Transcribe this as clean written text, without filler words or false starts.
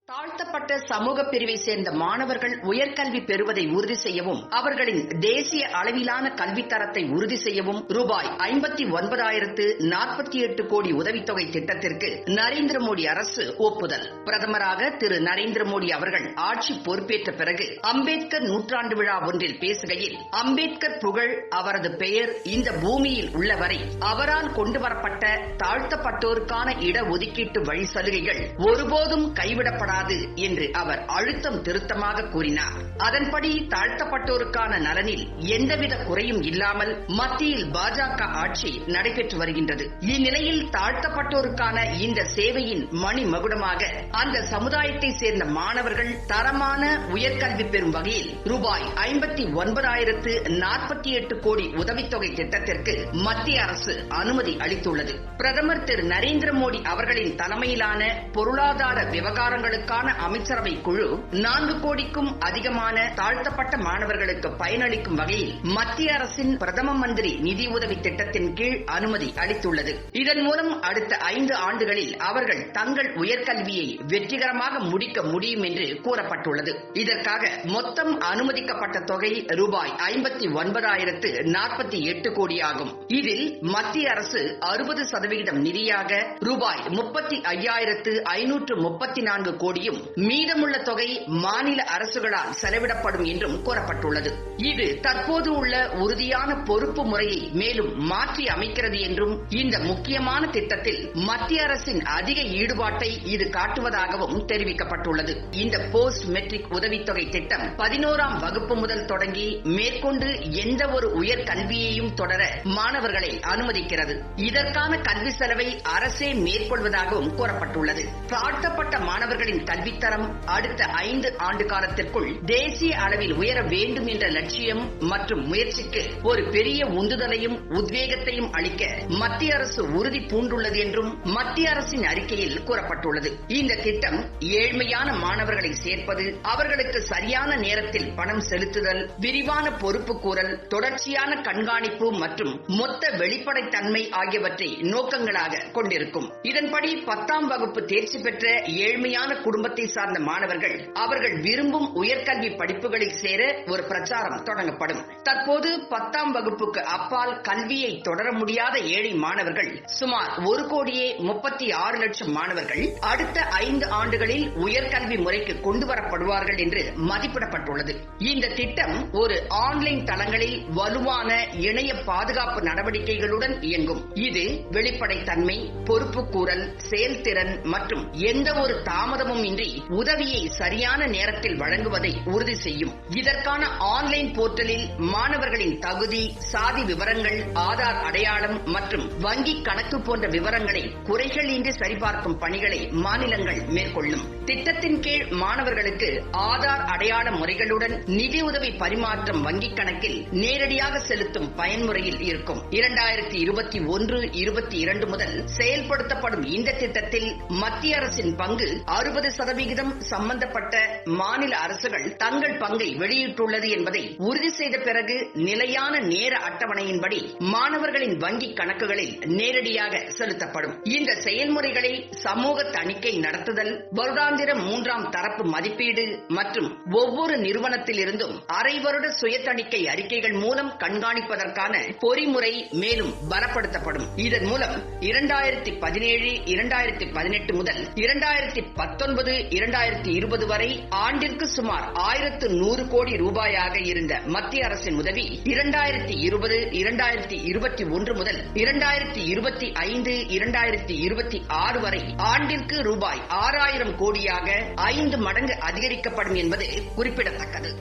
தாழ்த்தப்பட்ட சமூக பிரிவை சேர்ந்த மாணவர்கள் உயர்கல்வி பெறுவதை உறுதி செய்யவும் அவர்களின் தேசிய அளவிலான கல்வித்தரத்தை உறுதி செய்யவும் ரூபாய் 59,048 கோடி உதவித்தொகை திட்டத்திற்கு நரேந்திர மோடி அரசு ஒப்புதல். பிரதமராக திரு நரேந்திர மோடி அவர்கள் ஆட்சி பொறுப்பேற்ற பிறகு அம்பேத்கர் நூற்றாண்டு விழா ஒன்றில் பேசுகையில், அம்பேத்கர் புகழ், அவரது பெயர் இந்த பூமியில் உள்ளவரை அவரால் கொண்டுவரப்பட்ட தாழ்த்தப்பட்டோருக்கான இடஒதுக்கீட்டு வழி சலுகைகள் ஒருபோதும் கைவிடப்படாது என்று அவர் அழுத்தம் திருத்தமாக கூறினார். அதன்படி தாழ்த்தப்பட்டோருக்கான நலனில் எந்தவித குறையும் இல்லாமல் மத்தியில் பாஜக ஆட்சி நடைபெற்று வருகின்றது. இந்நிலையில் தாழ்த்தப்பட்டோருக்கான இந்த சேவையின் மணிமகுடமாக அந்த சமுதாயத்தை சேர்ந்த மாணவர்கள் தரமான உயர்கல்வி பெறும் வகையில் ரூபாய் 59,048 கோடி உதவித்தொகை திட்டத்திற்கு மத்திய அரசு அனுமதி அளித்துள்ளது. பிரதமர் திரு நரேந்திர மோடி அவர்களின் தலைமையிலான பொருளாதார விவகாரங்களுக்கு அமைச்சரவை குழு 4 கோடிக்கும் அதிகமான தாழ்த்தப்பட்ட மாணவர்களுக்கு பயனளிக்கும் வகையில் மத்திய அரசின் பிரதம மந்திரி நிதி உதவி திட்டத்தின் கீழ் அனுமதி அளித்துள்ளது. இதன் மூலம் அடுத்த 5 ஆண்டுகளில் அவர்கள் தங்கள் உயர்கல்வியை வெற்றிகரமாக முடிக்க முடியும் என்று கூறப்பட்டுள்ளது. இதற்காக மொத்தம் அனுமதிக்கப்பட்ட தொகை ரூபாய் 59,048 கோடி ஆகும். இதில் மத்திய அரசு 60% நிதியாக ரூபாய் 35,534 கோடியும், மீதமுள்ள தொகை மாநில அரசுகளால் செலவிடப்படும் என்றும் கூறப்பட்டுள்ளது. இது தற்போது உள்ள உறுதியான பொறுப்பு முறையை மேலும் மாற்றி அமைக்கிறது என்றும், இந்த முக்கியமான திட்டத்தில் மத்திய அரசின் அதிக ஈடுபாட்டை இது காட்டுவதாகவும் தெரிவிக்கப்பட்டுள்ளது. இந்த போஸ்ட் மெட்ரிக் உதவித்தொகை திட்டம் 11ஆம் வகுப்பு முதல் தொடங்கி மேற்கொண்டு எந்த ஒரு உயர் கல்வியையும் தொடர மாணவர்களை அனுமதிக்கிறது. இதற்கான கல்வி செலவை அரசே மேற்கொள்வதாகவும் கூறப்பட்டுள்ளது. தாழ்த்தப்பட்ட மாணவர்களின் கல்வித்தரம் அடுத்த 5 ஆண்டு காலத்திற்குள் தேசிய அளவில் உயர வேண்டும் என்ற லட்சியம் மற்றும் முயற்சிக்கு ஒரு பெரிய உந்துதலையும் உத்வேகத்தையும் அளிக்க மத்திய அரசு உறுதி பூண்டுள்ளது என்றும் மத்திய அரசின் அறிக்கையில் கூறப்பட்டுள்ளது. இந்த திட்டம் ஏழ்மையான மாணவர்களை சேர்ப்பது, அவர்களுக்கு சரியான நேரத்தில் பணம் செலுத்துதல், விரிவான பொறுப்பு கூறல், தொடர்ச்சியான கண்காணிப்பு மற்றும் மொத்த வெளிப்படைத்தன்மை ஆகியவற்றை நோக்கங்களாக கொண்டிருக்கும். இதன்படி 10ஆம் வகுப்பு தேர்ச்சி பெற்ற ஏழ்மையான குடும்பத்தை சார்ந்த மாணவர்கள் அவர்கள் விரும்பும் உயர்கல்வி படிப்புகளில் சேர ஒரு பிரச்சாரம் தொடங்கப்படும். தற்போது 10ஆம் வகுப்புக்கு அப்பால் கல்வியை தொடர முடியாத ஏழை மாணவர்கள் சுமார் 1,36 லட்சம் மாணவர்கள் அடுத்த 5 ஆண்டுகளில் உயர்கல்வி முறைக்கு கொண்டுவரப்படுவார்கள் என்று மதிப்பிடப்பட்டுள்ளது. இந்த திட்டம் ஒரு ஆன்லைன் தளங்களில் வலுவான இணைய பாதுகாப்பு நடவடிக்கைகளுடன் இயங்கும். இது வெளிப்படைத்தன்மை, பொறுப்பு கூறல், செயல்திறன் மற்றும் எந்த ஒரு தாமதமும் இன்றி உதவியை சரியான நேரத்தில் வழங்குவதை உறுதி செய்யும். இதற்கான ஆன்லைன் போர்ட்டலில் மாணவர்களின் தகுதி, சாதி விவரங்கள், ஆதார் அடையாளம் மற்றும் வங்கி கணக்கு போன்ற விவரங்களை குறைகள் இன்றி சரிபார்க்கும் பணிகளை மாநிலங்கள் மேற்கொள்ளும். திட்டத்தின் கீழ் மாணவர்களுக்கு ஆதார் அடையாள முறைகளுடன் நிதி உதவி பரிமாற்றம் வங்கிக் கணக்கில் நேரடியாக செலுத்தும் பயன்முறையில் இருக்கும். 2021-22 முதல் செயல்படுத்தப்படும் இந்த திட்டத்தில் மத்திய அரசின் பங்கு 60% சம்பந்தப்பட்ட மாநில அரசுகள் தங்கள் பங்கை வெளியிட்டுள்ளது என்பதை உறுதி செய்த பிறகு நிலையான நேர அட்டவணையின்படி மாணவர்களின் வங்கி கணக்குகளில் நேரடியாக செலுத்தப்படும். இந்த செயல்முறைகளை சமூக தணிக்கை நடத்துதல், வருடாந்திர 3ஆம் தரப்பு மதிப்பீடு மற்றும் ஒவ்வொரு நிறுவனத்தில் இருந்தும் அரை வருட சுய தணிக்கை அறிக்கைகள் மூலம் கண்காணிப்பதற்கான பொறிமுறை மேலும் பலப்படுத்தப்படும். இதன் மூலம் 2017-2018 முதல் 2019-2020 வரை ஆண்டிற்கு சுமார் 1,100 கோடி ரூபாயாக இருந்த மத்திய அரசின் உதவி 2020-2021 முதல் 2025-2026 வரை ஆண்டிற்கு ரூபாய் 6,000 கோடியாக 5 மடங்கு அதிகரிக்கப்படும் என்பது குறிப்பிடத்தக்கது.